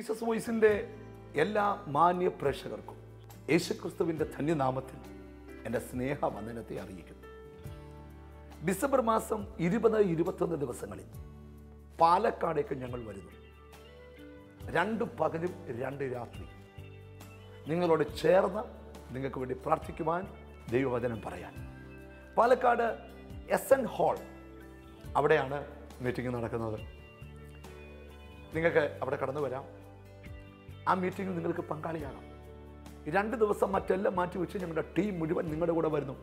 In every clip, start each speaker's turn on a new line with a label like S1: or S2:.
S1: Jesus വോയിസിൻ്റെ എല്ലാ മാന്യ പ്രേക്ഷകർക്കും യേശുക്രിസ്തുവിൻ്റെ ധന്യനാമത്തിൽ എൻ്റെ സ്നേഹവന്ദനത്തെ അറിയിക്കുന്നു. ഡിസംബർ മാസം 20-21 ദിവസങ്ങളിൽ പാലക്കാടേക്ക് ഞങ്ങൾ വരുന്നു. 2 പകലും 2 രാത്രി നിങ്ങളോട് ചേർന്ന് നിങ്ങൾക്ക് വേണ്ടി പ്രാർത്ഥിക്കുവാൻ, ദൈവവചനം പറയാൻ. പാലക്കാട് SN ഹാൾ, അവിടെയാണ് മീറ്റിംഗ് നടക്കുന്നത്. നിങ്ങൾക്ക് അവിടെ കടന്നു വരാം. ആ മീറ്റിംഗിൽ നിങ്ങൾക്ക് പങ്കാളിയാകാം. 2 ദിവസം മറ്റെല്ലാം മാറ്റിവെച്ച് ഞങ്ങളുടെ ടീം മുഴുവൻ നിങ്ങളുടെ കൂടെ വരുന്നു,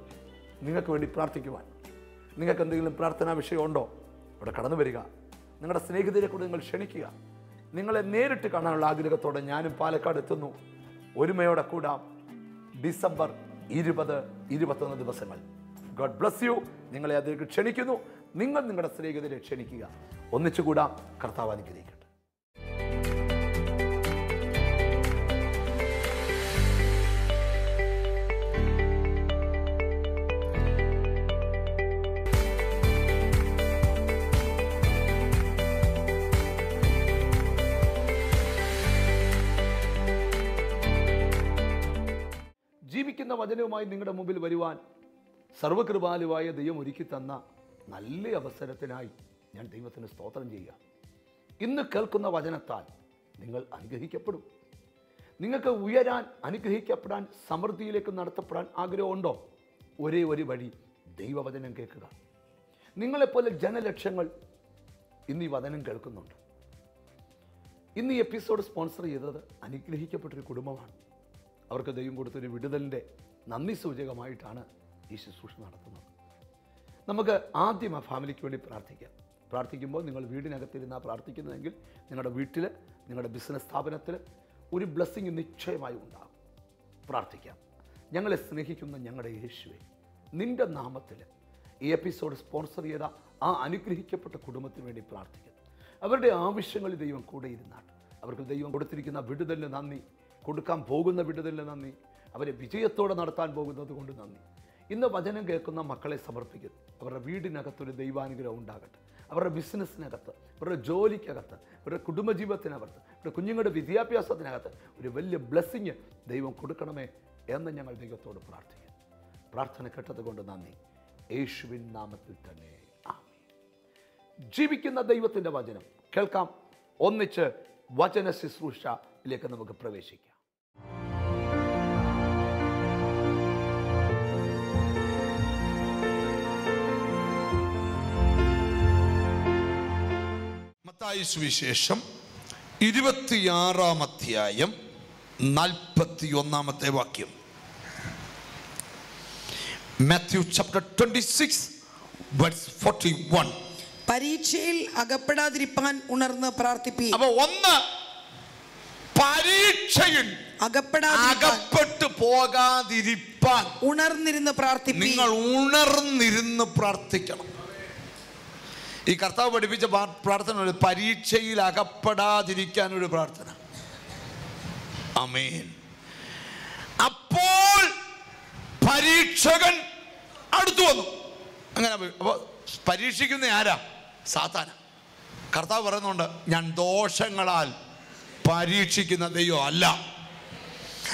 S1: നിങ്ങൾക്ക് വേണ്ടി പ്രാർത്ഥിക്കുവാൻ. നിങ്ങൾക്ക് എന്തെങ്കിലും പ്രാർത്ഥനാ വിഷയമുണ്ടോ, അവിടെ കടന്നു വരിക. നിങ്ങളുടെ സ്നേഹിതരെ കൂടെ നിങ്ങൾ ക്ഷണിക്കുക. നിങ്ങളെ നേരിട്ട് കാണാനുള്ള ആഗ്രഹത്തോടെ ഞാനും പാലക്കാട് എത്തുന്നു. ഒരുമയോടെ കൂടാം. ഡിസംബർ 20-21 ദിവസങ്ങൾ. God bless you. നിങ്ങളെ അതിലേക്ക് ക്ഷണിക്കുന്നു. നിങ്ങൾ നിങ്ങളുടെ സ്നേഹിതരെ ക്ഷണിക്കുക. ഒന്നിച്ചുകൂടാം. കർത്താവ് അനുഗ്രഹിക്കട്ടെ. ജീവിക്കുന്ന വചനവുമായി നിങ്ങളുടെ മുമ്പിൽ വരുവാൻ സർവകൃപാലുവായ ദൈവം ഒരുക്കി തന്ന നല്ല അവസരത്തിനായി ഞാൻ ദൈവത്തിന് സ്തോത്രം ചെയ്യുക. ഇന്ന് കേൾക്കുന്ന വചനത്താൽ നിങ്ങൾ അനുഗ്രഹിക്കപ്പെടും. നിങ്ങൾക്ക് ഉയരാൻ, അനുഗ്രഹിക്കപ്പെടാൻ, സമൃദ്ധിയിലേക്ക് നടത്തപ്പെടാൻ ആഗ്രഹമുണ്ടോ? ഒരേ ഒരു വഴി, ദൈവവചനം കേൾക്കുക. നിങ്ങളെപ്പോലെ ജനലക്ഷങ്ങൾ ഇന്ന് ഈ വചനം കേൾക്കുന്നുണ്ട്. ഇന്ന് ഈ എപ്പിസോഡ് സ്പോൺസർ ചെയ്തത് അനുഗ്രഹിക്കപ്പെട്ടൊരു കുടുംബമാണ്. അവർക്ക് ദൈവം കൊടുത്തൊരു വിടുതലിൻ്റെ നന്ദി സൂചകമായിട്ടാണ് ഈ ശുശ്രൂഷ നടത്തുന്നത്. നമുക്ക് ആദ്യം ആ ഫാമിലിക്ക് വേണ്ടി പ്രാർത്ഥിക്കാം. പ്രാർത്ഥിക്കുമ്പോൾ നിങ്ങൾ വീടിനകത്തിരുന്നാ പ്രാർത്ഥിക്കുന്നതെങ്കിൽ നിങ്ങളുടെ വീട്ടിൽ, നിങ്ങളുടെ ബിസിനസ് സ്ഥാപനത്തിൽ ഒരു ബ്ലെസ്സിങ് നിശ്ചയമായി ഉണ്ടാകും. പ്രാർത്ഥിക്കാം. ഞങ്ങളെ സ്നേഹിക്കുന്ന ഞങ്ങളുടെ യേശുവേ, നിൻ്റെ നാമത്തിൽ ഈ എപ്പിസോഡ് സ്പോൺസർ ചെയ്ത ആ അനുഗ്രഹിക്കപ്പെട്ട കുടുംബത്തിന് വേണ്ടി പ്രാർത്ഥിക്കുന്നു. അവരുടെ ആവശ്യങ്ങളിൽ ദൈവം കൂടെ ഇരുന്നാട്ട്. അവർക്ക് ദൈവം കൊടുത്തിരിക്കുന്ന വിടുതലിന് നന്ദി, കൊടുക്കാൻ പോകുന്ന വിടുതലിന് നന്ദി, അവരെ വിജയത്തോടെ നടത്താൻ പോകുന്നത് കൊണ്ട് നന്ദി. ഇന്ന് വചനം കേൾക്കുന്ന മക്കളെ സമർപ്പിക്കുന്നു. അവരുടെ വീടിനകത്തൊരു ദൈവാനുഗ്രഹം ഉണ്ടാകട്ടെ. അവരുടെ ബിസിനസ്സിനകത്ത്, അവരുടെ ജോലിക്കകത്ത്, അവരുടെ കുടുംബജീവിതത്തിനകത്ത്, അവരുടെ കുഞ്ഞുങ്ങളുടെ വിദ്യാഭ്യാസത്തിനകത്ത് ഒരു വലിയ ബ്ലെസ്സിങ് ദൈവം കൊടുക്കണമേ എന്ന് ഞങ്ങൾ ദൈവത്തോട് പ്രാർത്ഥിക്കുന്നു. പ്രാർത്ഥന കേട്ടത് കൊണ്ട് നന്ദി. യേശുവിൻ നാമത്തിൽ തന്നെ ആമേൻ. ജീവിക്കുന്ന ദൈവത്തിൻ്റെ വചനം കേൾക്കാം. ഒന്നിച്ച് വചന ശുശ്രൂഷയിലേക്ക് നമുക്ക് പ്രവേശിക്കാം.
S2: മത്തായി സുവിശേഷം 26-ാം അധ്യായം 41-ാമത്തെ വാക്യം. Matthew chapter 26 verse 41.
S3: പരീക്ഷയിൽ അകപ്പെടാതിരിപ്പാൻ ഉണർന്ന് പ്രാർത്ഥിപ്പീൻ.
S2: അപ്പോൾ ഒന്ന്, പരീക്ഷയിൽ അകപ്പെട്ടു പോകാതിരിപ്പാൻ
S3: ഉണർന്നിരുന്ന് പ്രാർത്ഥിപ്പീൻ.
S2: നിങ്ങൾ ഉണർന്നിരുന്ന് പ്രാർത്ഥിക്കണം. ഈ കർത്താവ് പഠിപ്പിച്ച പ്രാർത്ഥന ഒരു പരീക്ഷയിൽ അകപ്പെടാതിരിക്കാൻ ഒരു പ്രാർത്ഥന. ആമേൻ. അപ്പോൾ പരീക്ഷകൻ അടുത്തു വന്നു. അങ്ങനെ അപ്പോൾ പരീക്ഷിക്കുന്ന ആരാ? സാത്താന. കർത്താവ് പറയുന്നുണ്ട്, ഞാൻ ദോഷങ്ങളാൽ പരീക്ഷിക്കുന്ന ദൈവം അല്ല.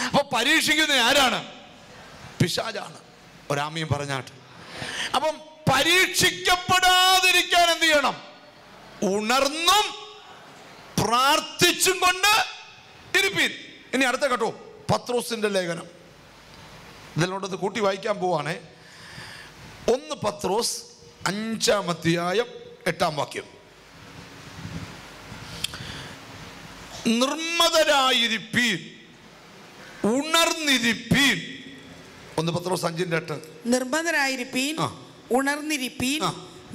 S2: അപ്പൊ പരീക്ഷിക്കുന്ന ആരാണ്? പിശാചാണ്. ഒരാമയും പറഞ്ഞാട്ട്. അപ്പം പരീക്ഷിക്കപ്പെടാതിരിക്കാൻ എന്ത് ചെയ്യണം? ഉണർന്നും പ്രാർത്ഥിച്ചും കൊണ്ട് ഇരിപ്പീൻ. ഇനി അടുത്ത കേട്ടോ, പത്രോസിന്റെ ലേഖനം. ഇതിനോടത് കൂട്ടി വായിക്കാൻ പോവാണേ. 1 പത്രോസ് 5-ാം അധ്യായം 8-ാം വാക്യം. നിർമ്മതരായിരിപ്പീൻ, ഉണർന്നിരിപ്പീൻ. 1 പത്രോസ് 5-8.
S3: നിർമ്മതരായിരിപ്പീൻ, ഉണർന്നിരിപ്പീൻ.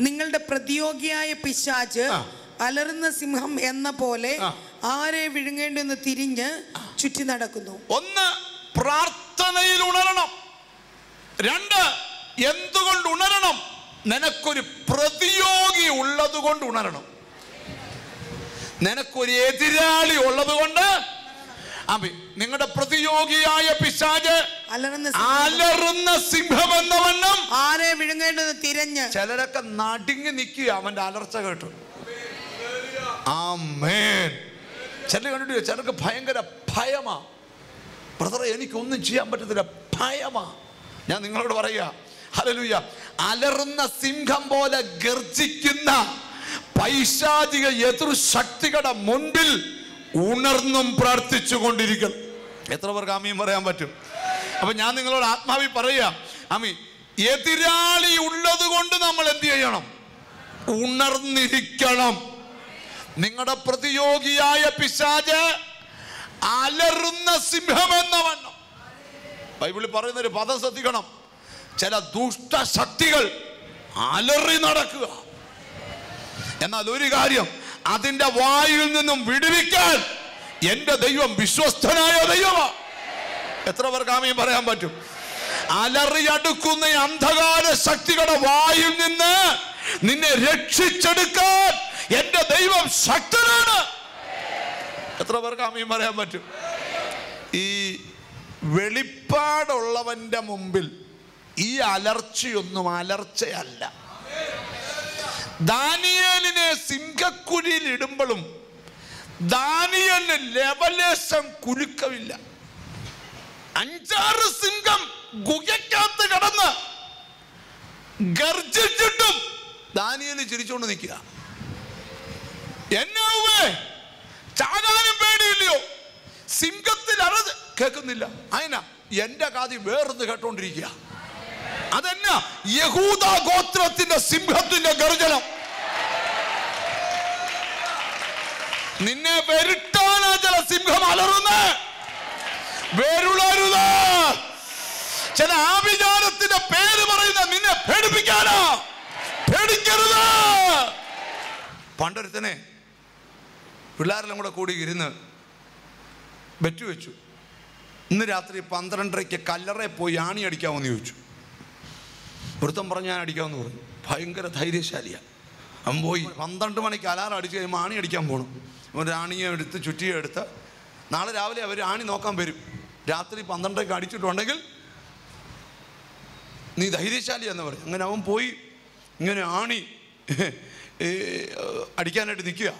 S3: നിങ്ങളുടെ പ്രതിയോഗിയായ പിശാച് അലറുന്ന സിംഹം എന്ന പോലെ ആരെ വിഴുങ്ങേണ്ടെന്ന് തിരിഞ്ഞ് ചുറ്റി നടക്കുന്നു.
S2: 1, പ്രാർത്ഥനയിൽ ഉണരണം. 2, എന്തുകൊണ്ട് ഉണരണം? നിനക്കൊരു പ്രതിയോഗി ഉള്ളത് കൊണ്ട് ഉണരണം. നിനക്കൊരു എതിരാളി ഉള്ളത് കൊണ്ട്. നിങ്ങളുടെ പ്രതിയോഗിയായ പിശാച് അലറുന്ന സിംഹം എന്ന വണ്ണം
S3: ആരെ വിഴുങ്ങേണ്ടെന്ന് തിരഞ്ഞ്.
S2: ചിലരൊക്കെ നടുങ്ങി നിൽക്കുക അവന്റെ അലർച്ച കേട്ടു. ആമേൻ. ചില കണ്ടിട്ട് ചിലർക്ക് ഭയങ്കര ഭയമാ. ബ്രദറെ എനിക്കൊന്നും ചെയ്യാൻ പറ്റത്തില്ല, ഭയമാ. ഞാൻ നിങ്ങളോട് പറയാ, ഹല്ലേലൂയ, അലറുന്ന സിംഹം പോലെ ഗർജിക്കുന്ന പൈശാചിക എതിർശക്തികളുടെ മുൻപിൽ ഉണർന്നും പ്രാർത്ഥിച്ചു കൊണ്ടിരിക്കണം. എത്ര പേർക്ക് ആമീൻ പറയാൻ പറ്റും? അപ്പൊ ഞാൻ നിങ്ങളോട് ആത്മാവി പറയാ, ആമീൻ, എതിരാളി ഉള്ളത് കൊണ്ട് നമ്മൾ എന്ത് ചെയ്യണം? ഉണർന്നിരിക്കണം. നിങ്ങളുടെ പ്രതിയോഗിയായ പിശാച് അലറുന്ന സിംഹമെന്ന വണ്ണം. ബൈബിളിൽ പറയുന്നൊരു പദം ശ്രദ്ധിക്കണം. ചില ദുഷ്ടശക്തികൾ അലറി നടക്കുക. എന്നാൽ ഒരു കാര്യം, അതിന്റെ വായിൽ നിന്നും വിടുവിക്കാൻ എന്റെ ദൈവം വിശ്വസ്തനായ ദൈവമാണ്. എത്ര പേർക്ക് ആമീൻ പറയാൻ പറ്റും? അലറിയടുക്കുന്ന അന്ധകാര ശക്തികളുടെ വായിൽ നിന്ന് നിന്നെ രക്ഷിച്ചെടുക്കാൻ എന്റെ ദൈവം ശക്തനാണ്. എത്ര പേർക്ക് ആമീൻ പറയാൻ പറ്റും? ഈ വെളിപ്പാടുള്ളവന്റെ മുമ്പിൽ ഈ അലർച്ചയൊന്നും അലർച്ചയല്ല. ദാനിയേലിനെ സിംഹക്കുഴിയിൽ ഇടുമ്പോഴും ദാനിയേലിന് ലെവലേശം കുലുക്കമില്ല. 5-6 സിംഹം ഗുഹയ്ക്കകത്ത് കിടന്ന് ഗർജിച്ചിട്ടും ദാനിയേൽ ചിരിച്ചുകൊണ്ട് നിൽക്കുക. എന്നാവേ ചാകാനും പേടിയില്ലയോ? സിംഹത്തിൽ അറത് കേൾക്കുന്നില്ല. അതിനാ എന്റെ കാതി വേറൊന്ന് കേട്ടോണ്ടിരിക്കുക. അതെന്നാ? യഹൂദ ഗോത്രത്തിന്റെ സിംഹത്തിന്റെ ഗർജനം. നിന്നെ വെരുട്ടാനാ ചില സിംഹം അലറുന്നേ. വേരുളരുത്. ചില ആഭിചാരത്തിന്റെ പേര് പറയുന്ന നിന്നെ പേടിപ്പിക്കാനാ. പേടിക്കരുത്. പണ്ടൊരുത്തനെ പിള്ളേരെല്ലാം കൂടെ കൂടി ഇരുന്ന് ബെറ്റ് വെച്ചു. ഇന്ന് രാത്രി 12:30 കല്ലറയിൽ പോയി ആണി അടിക്കാമെന്ന് ചോദിച്ചു. വൃത്തം പറഞ്ഞ് ഞാൻ അടിക്കാമെന്ന് പറഞ്ഞു. ഭയങ്കര ധൈര്യശാലിയാണ്. അവൻ പോയി 12 മണിക്ക് അലാറം അടിച്ച് കഴിയുമ്പോൾ ആണി അടിക്കാൻ പോകണം. ഒരു ആണിയെ എടുത്ത് ചുറ്റിയെ എടുത്ത് നാളെ രാവിലെ അവർ ആണി നോക്കാൻ വരും. രാത്രി 12:00 അടിച്ചിട്ടുണ്ടെങ്കിൽ നീ ധൈര്യശാലി എന്ന് പറയും. അങ്ങനെ അവൻ പോയി ഇങ്ങനെ ആണി അടിക്കാനായിട്ട് നിൽക്കുക.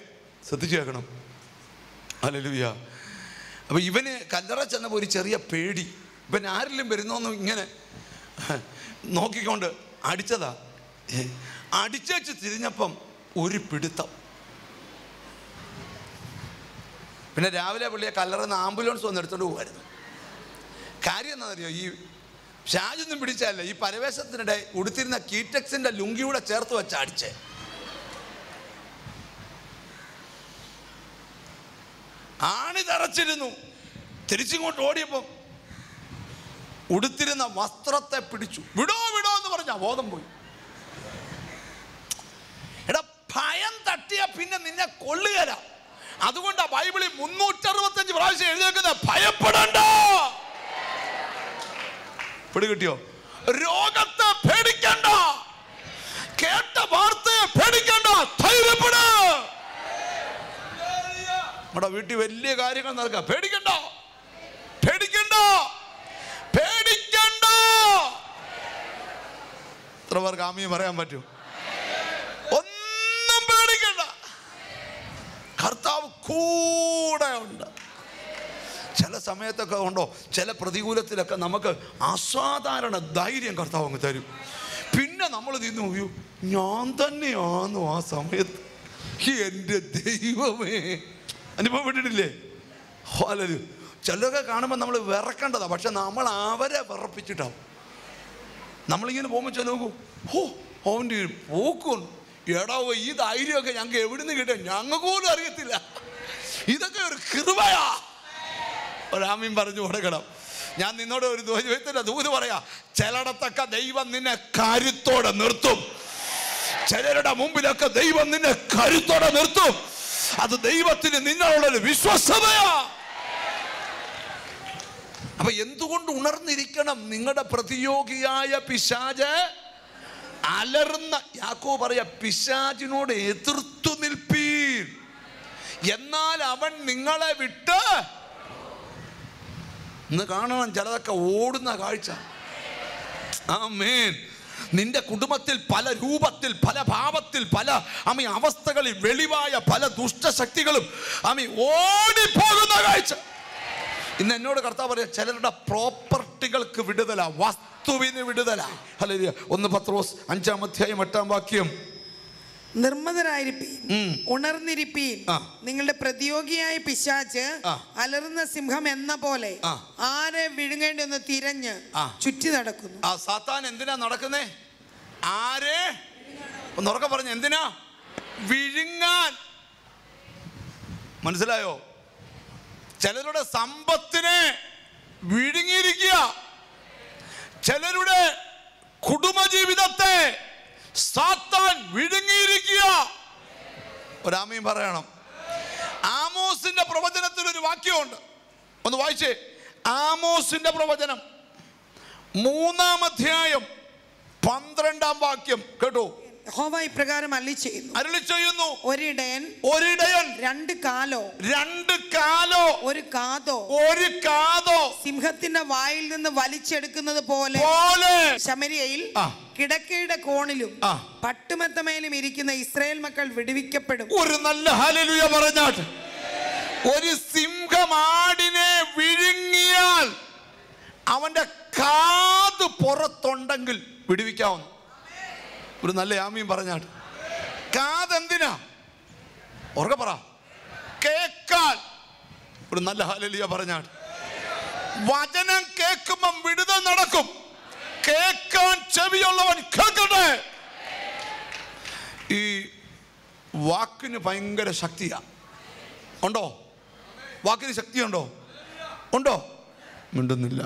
S2: ശ്രദ്ധിച്ചു കേൾക്കണം. ഹല്ലേലൂയ. അപ്പം ഇവന് കല്ലറ ചെന്നപ്പോൾ ഒരു ചെറിയ പേടി. ഇവൻ ആരെങ്കിലും വരുന്നോന്ന് ഇങ്ങനെ നോക്കിക്കൊണ്ട് അടിച്ചതാ. അടിച്ചു തിരിഞ്ഞപ്പം ഒരു പിടുത്തം. പിന്നെ രാവിലെ പുള്ളിയെ കല്ലറന്ന് ആംബുലൻസ് വന്ന് എടുത്തോണ്ട് പോകുമായിരുന്നു. കാര്യം എന്താണെന്നറിയോ? ഈ ഷാജൊന്നും പിടിച്ചല്ല, ഈ പരവേശത്തിനിടെ ഉടുത്തിരുന്ന കീറ്റക്സിന്റെ ലുങ്കിയൂടെ ചേർത്ത് വെച്ച അടിച്ചേ. ആണി തറച്ചിരുന്നു. തിരിച്ചിങ്ങോട്ട് ഓടിയപ്പം ഉടുത്തിരുന്ന വസ്ത്രത്തെ പിടിച്ചു. വിടോ വിടോ എന്ന് പറഞ്ഞാ ബോധം പോയി. എടാ, ഭയം തട്ടിയ പിന്നെ നിന്നെ കൊള്ളുകയില്ല. അതുകൊണ്ടാ ബൈബിളിൽ 365 പ്രാവശ്യം എഴുതിയേക്കുന്നത് ഭയപ്പെടണ്ട. പിടികിട്ടിയോ? രോഗത്തെ പേടിക്കണ്ട, കേട്ട വാർത്തയെ പേടിക്കണ്ട, ധൈര്യപ്പെട. നമ്മുടെ വീട്ടിൽ വലിയ കാര്യങ്ങൾ നടക്കുക. പേടിക്കണ്ട, പേടിക്കണ്ട, പേടിക്കണ്ട. എത്ര പേർക്ക് ആമീൻ പറയാൻ പറ്റും? ഒന്നും പേടിക്കണ്ട. കർത്താവ് കൂടെ ഉണ്ട്. ചില സമയത്തൊക്കെ ഉണ്ടോ, ചില പ്രതികൂലത്തിലൊക്കെ നമുക്ക് അസാധാരണ ധൈര്യം കർത്താവ് അങ്ങ് തരും. പിന്നെ നമ്മൾ തിന്നു, ഞാൻ തന്നെയാണോ ആ സമയത്ത്? എൻ്റെ ദൈവമേ, അനുഭവപ്പെട്ടിട്ടില്ലേ? ഹല്ലേലൂയ. ചിലരൊക്കെ കാണുമ്പോൾ നമ്മൾ വിറക്കേണ്ടതാ. പക്ഷെ നമ്മൾ അവരെ വിറപ്പിച്ചിട്ടാവും. നമ്മളിങ്ങനെ പോകുമ്പോൾ ചില നോക്കൂ, അവൻ്റെ ഒരു പോക്കുണ്ട്. എടാവോ, ഈ ധൈര്യമൊക്കെ ഞങ്ങൾക്ക് എവിടുന്ന് കിട്ടുക? ഞങ്ങൾക്ക് പോലും അറിയത്തില്ല. ഇതൊക്കെ ഒരു കൃപയാ. ഒരാമീൻ പറഞ്ഞു കൊടുക്കണം. ഞാൻ നിന്നോട് ഒരു ദൈവത്തിന്റെ ദൂത് പറയാ. ചിലയിടത്തൊക്കെ ദൈവം നിന്നെ കരുത്തോടെ നിർത്തും. ചിലരുടെ മുമ്പിലൊക്കെ ദൈവം നിന്നെ കരുത്തോടെ നിർത്തും. അത് ദൈവത്തിന് നിങ്ങളുള്ളൊരു വിശ്വസ്തതയാ. അപ്പൊ എന്തുകൊണ്ട് ഉണർന്നിരിക്കണം? നിങ്ങളുടെ പ്രതിയോഗിയായ പിശാച് അലർന്ന, യാക്കോബ് പറയാ, പിശാചിനോട് എതിർത്തു നിൽപ്പീൻ, എന്നാൽ അവൻ നിങ്ങളെ വിട്ട്. ഇന്ന് കാണണം ചിലതൊക്കെ ഓടുന്ന കാഴ്ച. ആമേൻ. നിന്റെ കുടുംബത്തിൽ പല രൂപത്തിൽ, പല ഭാവത്തിൽ, പല അവസ്ഥകളിൽ വെളിവായ പല ദുഷ്ടശക്തികളും ഓടിപ്പോകുന്ന കാഴ്ച. ഇന്ന് എന്നോട് കർത്താവ് പറയാ, ചിലരുടെ പ്രോപ്പർട്ടികൾക്ക് വിടുതല, വസ്തുവിന് വിടുതല. ഹല്ലേലൂയ. 1 പത്രോസ് 5-ാം അധ്യായം 8-ാം വാക്യം.
S3: നിർമ്മതരായിരിപ്പീൻ, ഉണർന്നിരിപ്പീൻ. നിങ്ങളുടെ പ്രതിയോഗിയായ പിശാച് അലറുന്ന സിംഹം എന്ന പോലെ ആരെ വിഴുങ്ങേണ്ടെന്ന് തിരഞ്ഞ് ചുറ്റി നടക്കുന്നു.
S2: സാത്താൻ എന്തിനാ നടക്കുന്നേ? ആരെ? ഒന്നുറക്കെ പറഞ്ഞു, എന്തിനാ? വിഴുങ്ങാൻ. മനസ്സിലായോ? ചിലരുടെ സമ്പത്തിനെ വിഴുങ്ങിയിരിക്കുക, ചിലരുടെ കുടുംബജീവിതത്തെ സാത്താൻ വിഴുങ്ങിയിരിക്കുക. ഒരാമയും പറയണം. ആമോസിന്റെ പ്രവചനത്തിൽ ഒരു വാക്യമുണ്ട്, ഒന്ന് വായിച്ചേ. ആമോസിന്റെ പ്രവചനം 3-ാം അധ്യായം 12-ാം വാക്യം കേട്ടോ.
S3: യഹോവ ഇപ്രകാരം അരുളി ചെയ്യുന്നു, ഒരിടയൻ രണ്ട് കാലോ ഒരു കാതോ സിംഹത്തിന്റെ വായിൽ നിന്ന് വലിച്ചെടുക്കുന്നത് പോലെ ശമര്യയിൽ കിടക്കയുടെ കോണിലും പട്ടുമെത്തമേലും ഇരിക്കുന്ന ഇസ്രായേൽ മക്കൾ വിടുവിക്കപ്പെടും.
S2: ഒരു നല്ല ഹല്ലേലൂയ പറഞ്ഞാട്ട്. ഒരു സിംഹമാടിനെ വിഴുങ്ങിയാൽ അവന്റെ കാത് പുറത്തുണ്ടെങ്കിൽ വിടുവിക്കാവുന്നു. ഒരു നല്ല ആമീൻ പറഞ്ഞാട്ട്. കാതെന്തിനാ? ഉറക്കെ പറ. കേൾക്കാൻ. ഒരു നല്ല ഹല്ലേലൂയ പറഞ്ഞാട്ട്. വചനം കേൾക്കുമ്പം വിടുതൽ നടക്കും. കേൾക്കാൻ ചെവിയുള്ളവൻ കേൾക്കട്ടെ. ഈ വാക്കിന് ഭയങ്കര ശക്തിയാ. ഉണ്ടോ? വാക്കിന് ശക്തിയുണ്ടോ? ഉണ്ടോ? മിണ്ടുന്നില്ല.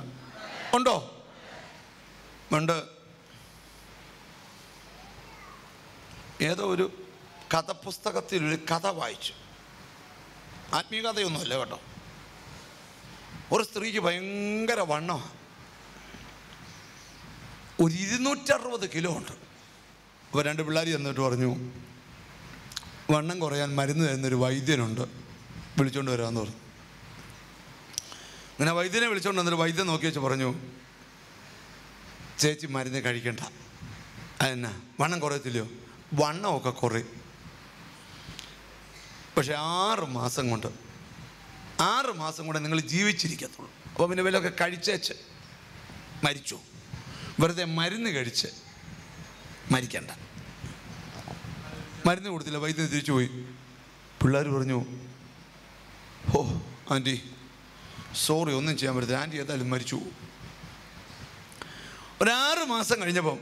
S2: ഉണ്ടോ? ഏതോ ഒരു കഥപുസ്തകത്തിൽ ഒരു കഥ വായിച്ചു. ആത്മീയകഥയൊന്നുമല്ല കേട്ടോ. ഒരു സ്ത്രീക്ക് ഭയങ്കര വണ്ണമാണ്, ഒരു 260 കിലോ ഉണ്ട്. അപ്പോൾ 2 പിള്ളേർ ചെന്നിട്ട് പറഞ്ഞു, വണ്ണം കുറയാൻ മരുന്ന് തരുന്നൊരു വൈദ്യനുണ്ട്, വിളിച്ചുകൊണ്ട് വരാമെന്ന് പറഞ്ഞു. അങ്ങനെ വൈദ്യനെ വിളിച്ചുകൊണ്ട് വന്നിട്ട് വൈദ്യൻ നോക്കി വെച്ച് പറഞ്ഞു, ചേച്ചി മരുന്ന് കഴിക്കണ്ട. അതെന്നാ വണ്ണം കുറയത്തില്ലയോ? വണ്ണമൊക്കെ കുറയും, പക്ഷെ 6 മാസം കൊണ്ട് നിങ്ങൾ ജീവിച്ചിരിക്കത്തുള്ളൂ. അപ്പോൾ പിന്നെ വല്ലതൊക്കെ കഴിച്ചേച്ച് മരിച്ചു. വെറുതെ മരുന്ന് കഴിച്ച് മരിക്കണ്ട. മരുന്ന് കൊടുത്തില്ല, വൈദ്യുതി തിരിച്ചു പോയി. പിള്ളേർ പറഞ്ഞു, ഓ ആൻറ്റി സോറി, ഒന്നും ചെയ്യാൻ പറ്റില്ല, ആൻറ്റി ഏതായാലും മരിച്ചു. ഒരു 6 മാസം കഴിഞ്ഞപ്പം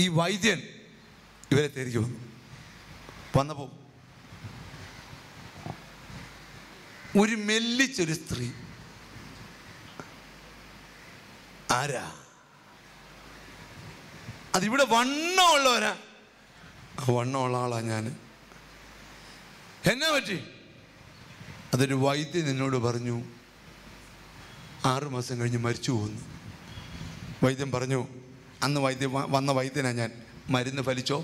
S2: ഈ വൈദ്യൻ ഇവരെ തിരികെ വന്നപ്പോൾ ഒരു മെല്ലിച്ചൊരു സ്ത്രീ. ആരാ? അതിവിടെ വണ്ണമുള്ളവരാ. വണ്ണമുള്ള ആളാ ഞാൻ. എന്നാ പറ്റി? അതൊരു വൈദ്യൻ എന്നോട് പറഞ്ഞു 6 മാസം കഴിഞ്ഞ് മരിച്ചു പോകുന്നു. വൈദ്യൻ പറഞ്ഞു, അന്ന് വന്ന വൈദ്യനാ ഞാൻ. മരുന്ന് ഫലിച്ചോ?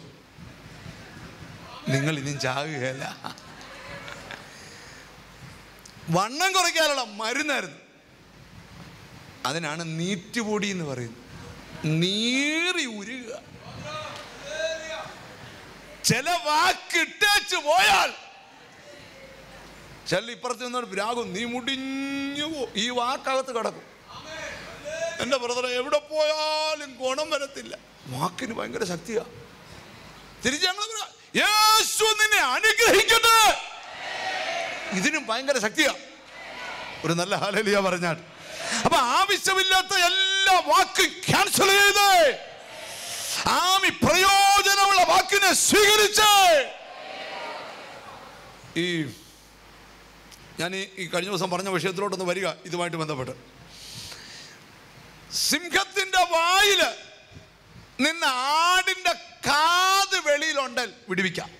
S2: നിങ്ങൾ ഇനിയും ചാകുകയല്ല. വണ്ണം കുറയ്ക്കാനുള്ള മരുന്നായിരുന്നു. അതിനാണ് നീറ്റുപൊടി എന്ന് പറയുന്നത്. നീറി ഉരുക. ചില വാക്കിട്ടേച്ച് പോയാൽ ചില ഇപ്പുറത്ത് നിന്നോട് രാഗം, നീ മുടിഞ്ഞു പോ. ഈ വാക്കകത്ത് കിടക്കും. എൻ്റെ ബ്രദറെ, എവിടെ പോയാലും ഗുണം വരത്തില്ല. വാക്കിന് ഭയങ്കര ശക്തിയാ. തിരിച്ച് ഞങ്ങൾ യേശു നിന്നെ അനുഗ്രഹിക്കട്ടെ, ഇതിനും ഭയങ്കര ശക്തിയാ. ഒരു നല്ല ഹല്ലേലൂയ പറഞ്ഞാൽ. അപ്പൊ ആവശ്യമില്ലാത്ത എല്ലാ വാക്കും ക്യാൻസൽ ചെയ്ത് പ്രയോജനമുള്ള വാക്കിനെ സ്വീകരിച്ച്. ഞാൻ ഈ കഴിഞ്ഞ ദിവസം പറഞ്ഞ വിഷയത്തിലോട്ടൊന്ന് വരിക, ഇതുമായിട്ട് ബന്ധപ്പെട്ട്. സിംഹത്തിന്റെ വായില് നിന്ന് ആടിന്റെ കാത് വെളിയിലുണ്ടെങ്കിൽ വിടുവിക്കാം.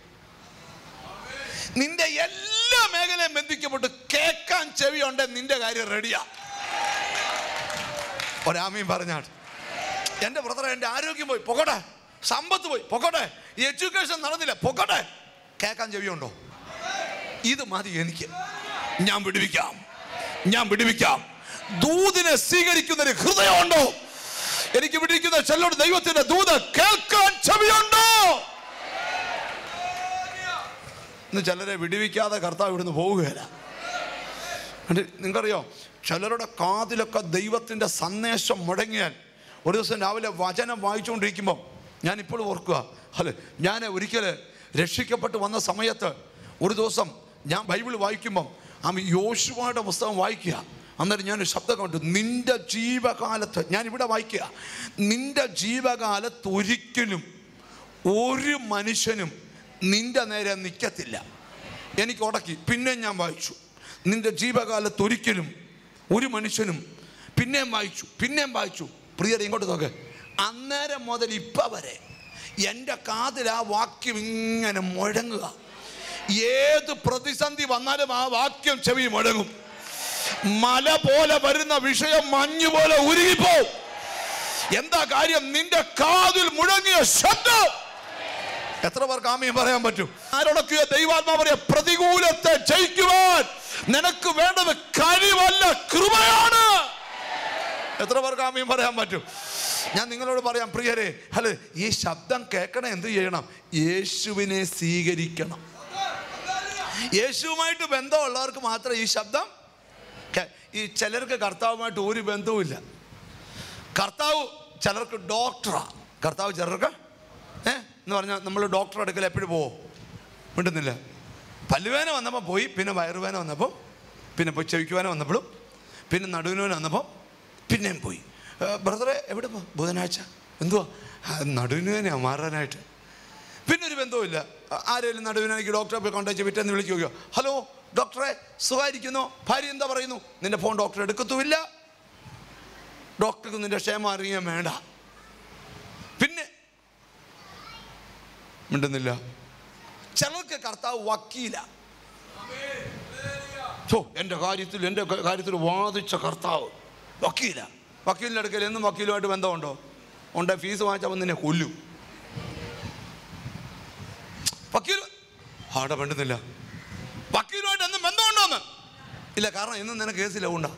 S2: നിന്റെ എല്ലാ മേഖലയും ബന്ധിക്കപ്പെട്ട് കേൾക്കാൻ ചെവിയുണ്ടെങ്കിൽ നിന്റെ കാര്യം റെഡിയാ. ഒരാമയും പറഞ്ഞാൽ, എൻ്റെ ബ്രദറെ, എൻ്റെ ആരോഗ്യം പോയി പൊക്കോട്ടെ, സമ്പത്ത് പോയി പൊക്കോട്ടെ, എഡ്യൂക്കേഷൻ നടന്നില്ല പൊക്കോട്ടെ, കേൾക്കാൻ ചെവിയുണ്ടോ? ഇത് മതി എനിക്ക്, ഞാൻ വിടുവിക്കാം. ദൂതിനെ സ്വീകരിക്കുന്നൊരു ഹൃദയമുണ്ടോ? എനിക്ക് വിട്ടിരിക്കുന്ന ചിലരോട് ദൈവത്തിന്റെ ദൂത് കേൾക്കാൻ ചെവിയുണ്ടോ? ഇന്ന് ചിലരെ വിടുവിക്കാതെ കർത്താവ് ഇവിടുന്ന് പോവുകയില്ല. നിങ്ങൾക്കറിയോ, ചിലരുടെ കാതിലൊക്കെ ദൈവത്തിൻ്റെ സന്ദേശം മുടങ്ങിയാൽ, ഒരു ദിവസം രാവിലെ വചനം വായിച്ചുകൊണ്ടിരിക്കുമ്പോൾ ഞാനിപ്പോഴും ഓർക്കുക, അല്ലേ, ഞാൻ ഒരിക്കൽ രക്ഷിക്കപ്പെട്ട് വന്ന സമയത്ത് ഒരു ദിവസം ഞാൻ ബൈബിൾ വായിക്കുമ്പം യോശുവയുടെ പുസ്തകം വായിക്കുക. അന്നേരം ഞാൻ ശബ്ദം കണ്ടു, നിന്റെ ജീവകാലത്ത്, ഞാനിവിടെ വായിക്കുക, നിന്റെ ജീവകാലത്ത് ഒരിക്കലും ഒരു മനുഷ്യനും നിന്റെ നേരെ നിൽക്കത്തില്ല. എനിക്ക് ഉടക്കി. പിന്നെ ഞാൻ വായിച്ചു, നിന്റെ ജീവകാലത്ത് ഒരിക്കലും ഒരു മനുഷ്യനും. പിന്നെയും വായിച്ചു. പ്രിയരെ ഇങ്ങോട്ട് നോക്ക്. അന്നേരം മുതൽ ഇപ്പം വരെ എൻ്റെ കാതിൽ ആ വാക്യം ഇങ്ങനെ മുഴങ്ങുക. ഏത് പ്രതിസന്ധി വന്നാലും ആ വാക്യം ചെവി മുഴങ്ങും. മല പോലെ വരുന്ന വിഷയം മഞ്ഞു പോലെ ഉരുകിപ്പോവും. എന്താ കാര്യം? നിന്റെ കാതിൽ മുഴങ്ങിയ ശബ്ദം. എത്ര പേർക്ക് ആമേൻ പറയാൻ പറ്റും? ആരോടൊക്കെ ദൈവാത്മാ പറയാ, പ്രതികൂലത്തെ ജയിക്കുവാൻ നിനക്ക് വേണ്ടത് കഴിവല്ല, കൃപയാണ്. എത്ര പേർക്ക് ആമേൻ പറയാൻ പറ്റും? ഞാൻ നിങ്ങളോട് പറയാം പ്രിയരെ, അല്ലെ, ഈ ശബ്ദം കേൾക്കണം. എന്ത് ചെയ്യണം? യേശുവിനെ സ്വീകരിക്കണം. യേശുവുമായിട്ട് ബന്ധമുള്ളവർക്ക് മാത്രം ഈ ശബ്ദം. ഈ ചിലർക്ക് കർത്താവുമായിട്ട് ഒരു ബന്ധവുമില്ല. കർത്താവ് ചിലർക്ക് ഡോക്ടറാ. കർത്താവ് ചിലർക്ക് എന്ന് പറഞ്ഞാൽ നമ്മൾ ഡോക്ടറെ അടുക്കൽ എപ്പോഴും പോവും, മിണ്ടുന്നില്ല. പല്ലുവേന വന്നപ്പോൾ പോയി, പിന്നെ വയറുവേന വന്നപ്പോൾ, പിന്നെ ചെവിക്കുവേന വന്നപ്പോഴും, പിന്നെ നടുവിനുവേന വന്നപ്പോൾ പിന്നെയും പോയി. ബ്രദറെ എവിടെ പോ? ബുധനാഴ്ച. എന്തുവാ? നടുവിനുവേന മാറാനായിട്ട്. പിന്നെ ഒരു ബന്ധവുമില്ല. ആരെങ്കിലും നടുവിനാണെങ്കിൽ ഡോക്ടറെ പോയി കോൺടാക്ട് പിറ്റേന്ന് വിളിക്കുകയോ, ഹലോ ഡോക്ടറെ സുഖമായിരിക്കുന്നോ? ഭാര്യ എന്താ പറയുന്നു? നിന്റെ ഫോൺ ഡോക്ടർ എടുക്കത്തുമില്ല. ഡോക്ടർക്ക് നിന്റെ ക്ഷേമം അറിയാൻ വേണ്ട. പിന്നെ മിണ്ടുന്നില്ല. ചിലർക്ക് കർത്താവ് വക്കീല. എൻ്റെ കാര്യത്തിൽ വാദിച്ച കർത്താവ് വക്കീല. വക്കീലിൻ്റെ അടുക്കൽ എന്നും വക്കീലുമായിട്ട് ബന്ധമുണ്ടോ? ഉണ്ട്. ഫീസ് വാങ്ങിച്ചവൻ നിന്നെ കൊല്ലും. വക്കീൽ ആടെ മിണ്ടുന്നില്ല. വക്കീലുമായിട്ട് എന്നും ബന്ധമുണ്ടോന്ന് ഇല്ല. കാരണം ഇന്നും നിനക്ക് കേസില്ല. ഉണ്ടാ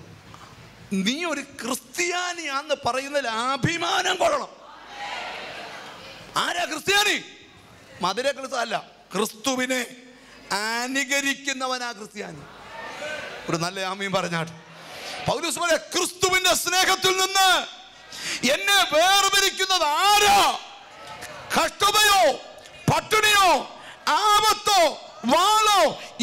S2: നീ ഒരു ക്രിസ്ത്യാനിയാന്ന് പറയുന്നതിൽ അഭിമാനം കൊള്ളണം. ആരാ ക്രിസ്ത്യാനി? മധുര ക്രിസ്തു അല്ല, ക്രിസ്തുവിനെ അനുകരിക്കുന്നവനാ ക്രിസ്ത്യാനി. ഒരു നല്ല ആമീൻ പറഞ്ഞാട്ട്. പൗലോസ് പറയാ, ക്രിസ്തുവിന്റെ സ്നേഹത്തിൽ നിന്ന് എന്നെ വേർതിരിക്കുന്നത് ആരാ? കഷ്ടതയോ, പട്ടിണിയോ, ആപത്തോ, വാളോ,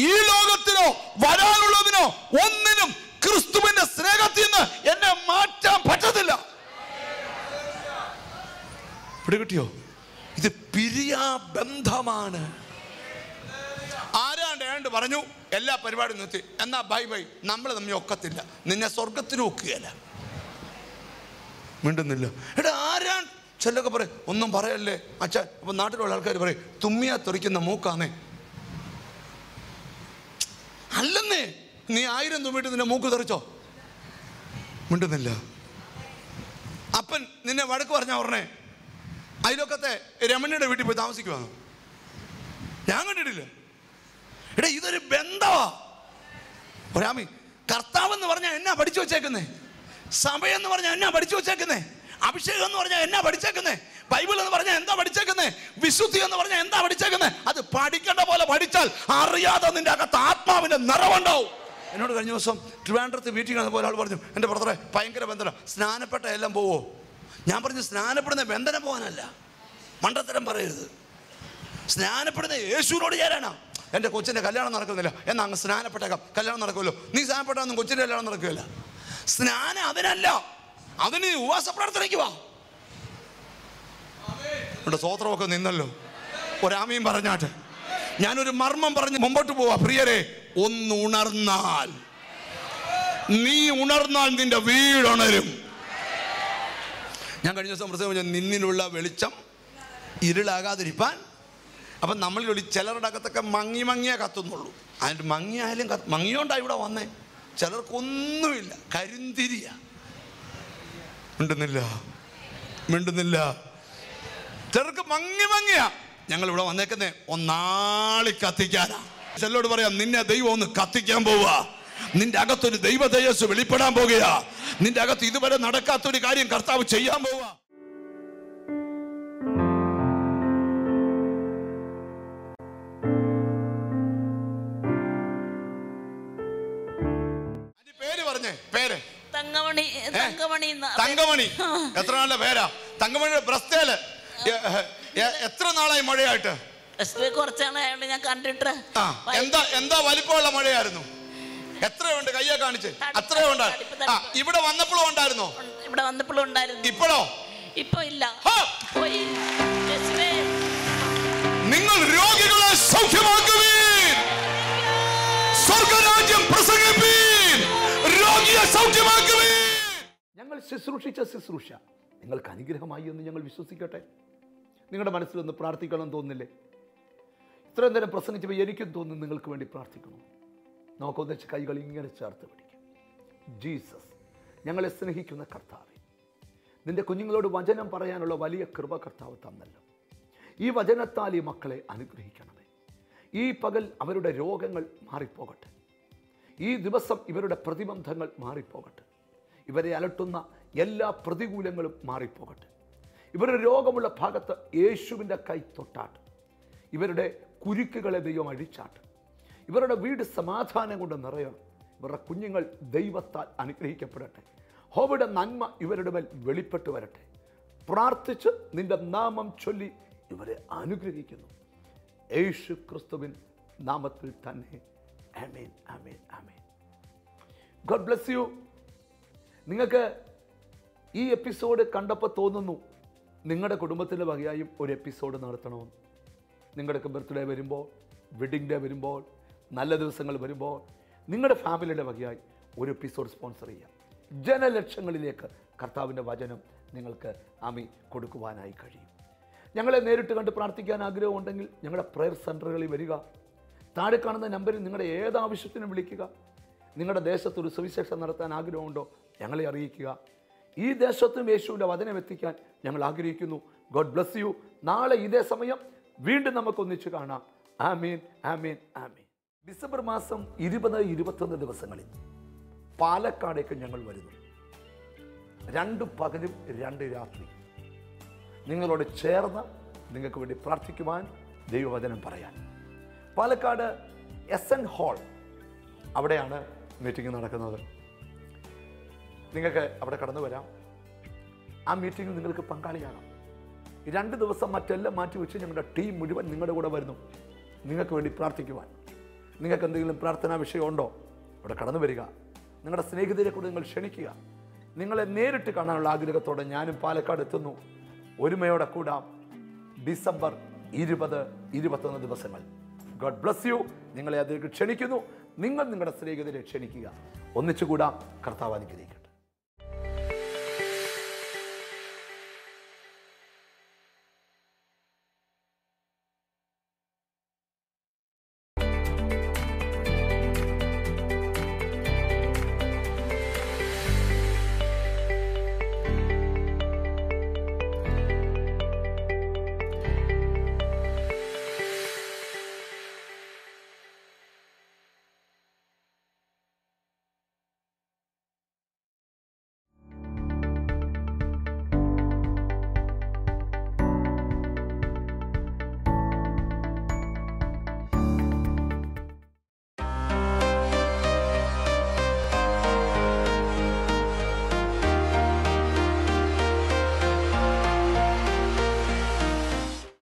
S2: ഈ ലോകത്തിനോ വരാനുള്ളതിനോ ഒന്നിനും ക്രിസ്തുവിന്റെ സ്നേഹത്തിൽ നിന്ന് എന്നെ മാറ്റാൻ പറ്റത്തില്ല. പിടികിട്ടിയോ? ഇത് പിരിയാ ബന്ധമാണ്. ആരാണ്ട് പറഞ്ഞു, എല്ലാ പരിപാടിയും നിർത്തി, എന്നാ ബൈ ബൈ, നമ്മൾ തമ്മിൽ ഒക്കത്തില്ല, നിന്നെ സ്വർഗത്തിന് ഒക്കുകയല്ല. മിണ്ടുന്നില്ല. എടാ ആരാണ്? ചിലൊക്കെ പറയും, ഒന്നും പറയല്ലേ അച്ഛൻ. അപ്പൊ നാട്ടിലുള്ള ആൾക്കാർ പറയും, തുമ്മിയാ തെറിക്കുന്ന മൂക്കാന്നേ. അല്ലെന്നേ, നീ 1000 തുമ്മിട്ട് നിന്റെ മൂക്ക് തെറിച്ചോ? മിണ്ടുന്നില്ല. അപ്പൻ നിന്നെ വഴക്ക് പറഞ്ഞ ഉടനെ അയലോക്കത്തെ രമണിയുടെ വീട്ടിൽ പോയി താമസിക്കുവാണ്. ഞാൻ കണ്ടിട്ടില്ല. എടാ ഇതൊരു ബന്ധമാ. പറയാമി, കർത്താവ് എന്ന് പറഞ്ഞാൽ എന്നാ പഠിച്ചു വെച്ചേക്കുന്നേ? സഭ എന്ന് പറഞ്ഞാൽ എന്നാ പഠിച്ചു വെച്ചേക്കുന്നേ? അഭിഷേകം എന്ന് പറഞ്ഞാൽ എന്നാ പഠിച്ചേക്കുന്നേ? ബൈബിൾ എന്ന് പറഞ്ഞാൽ എന്താ പഠിച്ചേക്കുന്നേ? വിശുദ്ധി എന്ന് പറഞ്ഞാൽ എന്താ പഠിച്ചേക്കുന്നേ? അത് പഠിക്കേണ്ട പോലെ പഠിച്ചാൽ അറിയാതെ നിന്റെ അകത്ത് ആത്മാവിന്റെ നിറവുണ്ടാവും. എന്നോട് കഴിഞ്ഞ ദിവസം ട്രിവാൻഡ്രത്ത് മീറ്റിംഗ് നടന്നപ്പോൾ ഒരാൾ പറഞ്ഞു, എൻ്റെ ബ്രദറെ ഭയങ്കര ബന്ധനം, സ്നാനപ്പെട്ട എല്ലാം പോവോ? ഞാൻ പറഞ്ഞു, സ്നാനപ്പെടുന്ന ബന്ധനം പോകാനല്ല, മണ്ടത്തരം പറയരുത്. സ്നാനപ്പെടുന്ന യേശുവിനോട് ചേരാനാ. എൻ്റെ കൊച്ചിൻ്റെ കല്യാണം നടക്കുന്നില്ല, എന്നാൽ അങ്ങ് സ്നാനപ്പെട്ടേക്കാം, കല്യാണം നടക്കുമല്ലോ. നീ സ്നാനപ്പെട്ടാന്നും കൊച്ചിൻ്റെ കല്യാണം നടക്കുകയില്ല. സ്നാനം അതിനല്ല, അതിന് ഉപവാസ പ്രാർത്ഥനയ്ക്ക് വാ. സ്വോത്രമൊക്കെ നിന്നല്ലോ. ഒരാമയും പറഞ്ഞാട്ട് ഞാനൊരു മർമ്മം പറഞ്ഞ് മുമ്പോട്ട് പോവാ. പ്രിയരെ, ഒന്ന് ഉണർന്നാൽ, നീ ഉണർന്നാൽ നിന്റെ വീടുണരും. ഞാൻ കഴിഞ്ഞ ദിവസം പ്രത്യേകം നിന്നിലുള്ള വെളിച്ചം ഇരുളാകാതിരിപ്പാൻ. അപ്പം നമ്മളിൽ ചിലരുടെ അകത്തൊക്കെ മങ്ങിയേ കത്തുന്നുള്ളൂ. അതിൻ്റെ മങ്ങിയായാലും മങ്ങിയോണ്ടാണ് ഇവിടെ വന്നേ. ചിലർക്കൊന്നുമില്ല, കരിന്തിരിയ. മിണ്ടുന്നില്ല. ചിലർക്ക് മങ്ങിയാ. ഞങ്ങൾ ഇവിടെ വന്നേക്കുന്നേ ഒന്നാളി കത്തിക്കാനാ. ചിലരോട് പറയാം, നിന്നെ ദൈവം ഒന്ന് കത്തിക്കാൻ പോവുക. നിന്റെ അകത്തൊരു ദൈവ തേജസ്സ് വെളിപ്പെടാൻ പോകുക. നിന്റെ അകത്ത് ഇതുവരെ നടക്കാത്തൊരു കാര്യം കർത്താവ് ചെയ്യാൻ പോവുക. തങ്കമണി. എത്ര നാളുടെ പേരാ? തങ്കമണിയുടെ ബ്രസ്തേല് എത്ര നാളായി മഴയായിട്ട്?
S4: കുറച്ചാളായോണ്ട് ഞാൻ കണ്ടിട്ട്.
S2: എന്താ വലിപ്പമുള്ള മഴയായിരുന്നു? എത്രയുണ്ട്? കയ്യെ കാണിച്ച്. അത്രയോ ഉണ്ടായിരുന്നു. ഇവിടെ വന്നപ്പോഴും ഉണ്ടായിരുന്നോ?
S4: ഇവിടെ വന്നപ്പോഴും ഉണ്ടായിരുന്നു.
S2: ഇപ്പോഴോ?
S4: ഇപ്പൊ ഇല്ല.
S2: നിങ്ങൾ രോഗികളെ സൗഖ്യമാക്കുവീൻ, സ്വർഗ്ഗരാജ്യം പ്രസംഗിപ്പീൻ, രോഗിയെ സൗഖ്യമാക്കുവീൻ.
S1: ഞങ്ങൾ ശുശ്രൂഷിച്ച ശുശ്രൂഷ നിങ്ങൾക്ക് അനുഗ്രഹമായി എന്ന് ഞങ്ങൾ വിശ്വസിക്കട്ടെ. നിങ്ങളുടെ മനസ്സിലൊന്ന് പ്രാർത്ഥിക്കണം തോന്നില്ലേ? ഇത്രയും നേരം പ്രസംഗിച്ചപ്പോൾ എനിക്കും തോന്നുന്നു നിങ്ങൾക്ക് വേണ്ടി പ്രാർത്ഥിക്കണം. നമുക്കൊന്നിച്ച് കൈകൾ ഇങ്ങനെ ചേർത്ത് പിടിക്കാം. ജീസസ്, ഞങ്ങളെ സ്നേഹിക്കുന്ന കർത്താവേ, നിന്റെ കുഞ്ഞുങ്ങളോട് വചനം പറയാനുള്ള വലിയ കൃപ കർത്താവ് തന്നല്ലോ. ഈ വചനത്താൽ ഈ മക്കളെ അനുഗ്രഹിക്കണമേ. ഈ പകൽ അവരുടെ രോഗങ്ങൾ മാറിപ്പോകട്ടെ. ഈ ദിവസം ഇവരുടെ പ്രതിബന്ധങ്ങൾ മാറിപ്പോകട്ടെ. ഇവരെ അലട്ടുന്ന എല്ലാ പ്രതികൂലങ്ങളും മാറിപ്പോകട്ടെ. ഇവരുടെ രോഗമുള്ള ഭാഗത്ത് യേശുവിൻ്റെ കൈ തൊട്ടാട്ട്. ഇവരുടെ കുരുക്കുകളെ ദൈവം അഴിച്ചാട്ട്. ഇവരുടെ വീട് സമാധാനം കൊണ്ട് നിറയണം. ഇവരുടെ കുഞ്ഞുങ്ങൾ ദൈവത്താൽ അനുഗ്രഹിക്കപ്പെടട്ടെ. ഹോവയുടെ നന്മ ഇവരുടെ മേൽ വെളിപ്പെട്ടു വരട്ടെ. പ്രാർത്ഥിച്ച് നിന്റെ നാമം ചൊല്ലി ഇവരെ അനുഗ്രഹിക്കുന്നു. യേശു ക്രിസ്തുവിൻ നാമത്തിൽ തന്നെ. ആമേൻ, ആമേൻ, ആമേൻ. God bless you. നിങ്ങൾക്ക് ഈ എപ്പിസോഡ് കണ്ടപ്പോൾ തോന്നുന്നു നിങ്ങളുടെ കുടുംബത്തിൻ്റെ വകയായും ഒരു എപ്പിസോഡ് നടത്തണമെന്ന്. നിങ്ങളുടെയൊക്കെ ബർത്ത്ഡേ വരുമ്പോൾ, വെഡിങ് ഡേ വരുമ്പോൾ, നല്ല ദിവസങ്ങൾ വരുമ്പോൾ നിങ്ങളുടെ ഫാമിലിയുടെ വകയായി ഒരു എപ്പിസോഡ് സ്പോൺസർ ചെയ്യാം. ജനലക്ഷങ്ങളിലേക്ക് കർത്താവിൻ്റെ വചനം നിങ്ങൾക്ക് കൊടുക്കുവാനായി കഴിയും. ഞങ്ങളെ നേരിട്ട് കണ്ട് പ്രാർത്ഥിക്കാൻ ആഗ്രഹമുണ്ടെങ്കിൽ ഞങ്ങളുടെ പ്രയർ സെൻ്ററുകളിൽ വരിക. താഴെ കാണുന്ന നമ്പറിൽ നിങ്ങളുടെ ഏത് ആവശ്യത്തിനും വിളിക്കുക. നിങ്ങളുടെ ദേശത്തൊരു സുവിശേഷം നടത്താൻ ആഗ്രഹമുണ്ടോ? ഞങ്ങളെ അറിയിക്കുക. ഈ ദേശത്തും യേശുവിൻ്റെ വചനം എത്തിക്കാൻ ഞങ്ങൾ ആഗ്രഹിക്കുന്നു. God bless U. നാളെ ഇതേ സമയം വീണ്ടും നമുക്കൊന്നിച്ച് കാണാം. ആമീൻ, ആമീൻ, ആമീൻ. ഡിസംബർ മാസം 20-21 ദിവസങ്ങളിൽ പാലക്കാടേക്ക് ഞങ്ങൾ വരുന്നു. 2 പകലും 2 രാത്രി നിങ്ങളോട് ചേർന്ന് നിങ്ങൾക്ക് വേണ്ടി പ്രാർത്ഥിക്കുവാൻ, ദൈവവചനം പറയാൻ. പാലക്കാട് SN ഹാൾ, അവിടെയാണ് മീറ്റിംഗ് നടക്കുന്നത്. നിങ്ങൾക്ക് അവിടെ കടന്നു വരാം. ആ മീറ്റിംഗിൽ നിങ്ങൾക്ക് പങ്കാളിയാകാം. 2 ദിവസം മറ്റെല്ലാം മാറ്റിവെച്ച് ഞങ്ങളുടെ ടീം മുഴുവൻ നിങ്ങളുടെ കൂടെ വരുന്നു നിങ്ങൾക്ക് വേണ്ടി പ്രാർത്ഥിക്കുവാൻ. നിങ്ങൾക്ക് എന്തെങ്കിലും പ്രാർത്ഥനാ വിഷയമുണ്ടോ? അവിടെ കടന്നു വരിക. നിങ്ങളുടെ സ്നേഹിതരെ കൂടെ നിങ്ങൾ ക്ഷണിക്കുക. നിങ്ങളെ നേരിട്ട് കാണാനുള്ള ആഗ്രഹത്തോടെ ഞാനും പാലക്കാട് എത്തുന്നു. ഒരുമയോടെ കൂടാം. ഡിസംബർ 20-21 ദിവസങ്ങൾ. God bless U. നിങ്ങളെ അതിലേക്ക് ക്ഷണിക്കുന്നു. നിങ്ങൾ നിങ്ങളുടെ സ്നേഹിതരെ ക്ഷണിക്കുക. ഒന്നിച്ചു കൂടാം. കർത്താവ് അനുഗ്രഹിക്കട്ടെ.